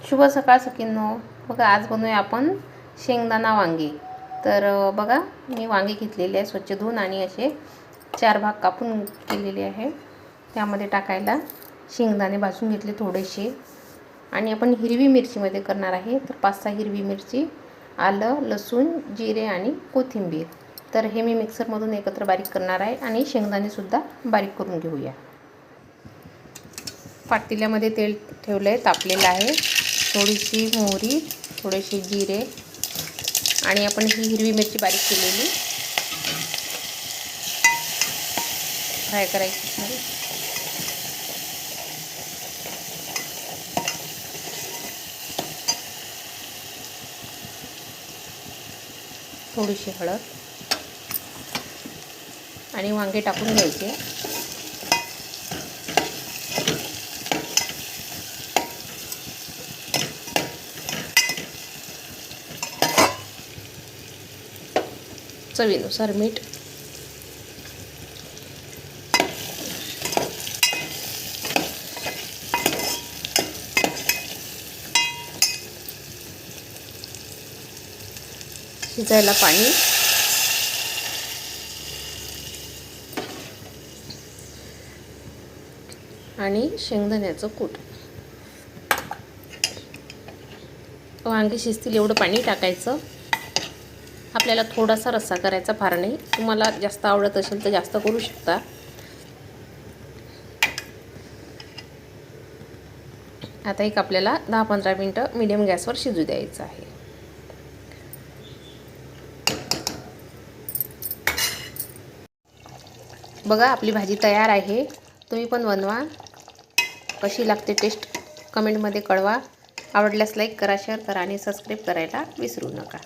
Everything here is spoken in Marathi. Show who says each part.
Speaker 1: शुभ सकाळ सखींनो. बघा आज बनवूया आपण शेंगदाणा वांगे. तर बघा मी वांगे घेतलेले आहे स्वच्छ धुवून आणि असे 4 भाग कापून केलेले आहे. त्यामध्ये टाकायला शेंगदाणे भाजून घेतले थोडेसे आणि आपण हिरवी मिरचीमध्ये करणार आहे. तर 5-6 हिरवी मिरची, आलं, लसूण, जिरे आणि कोथिंबीर. तर हे मी मिक्सरमधून एकत्र बारीक करणार आहे आणि शेंगदाणे सुद्धा बारीक करून घेऊया. पातेल्यामध्ये तेल ठेवले आहे, तापलेलं आहे. थोडीशी मोहरी, थोडेसे जिरे आणि आपण ही हिरवी मिरची बारीक केलेली फ्राय करायची आहे. थोडीशी हळद आणि वांगे टाकून घ्यायचे. चवीनुसार मीठ, शिजायला पाणी आणि शेंगदाण्याचं कूट. वांगे शिजतील एवढं पाणी टाकायचं. आपल्याला थोडासा रस्सा करायचा, फार नाही. तुम्हाला जास्त आवडत असेल तर जास्त करू शकता. आता एक आपल्याला 10-15 मिनटं मीडियम गॅसवर शिजू द्यायचं आहे. बघा आपली भाजी तयार आहे. तुम्ही पण बनवा. कशी लागते टेस्ट कमेंटमध्ये कळवा. आवडल्यास लाईक करा, शेअर करा आणि सबस्क्राईब करायला विसरू नका.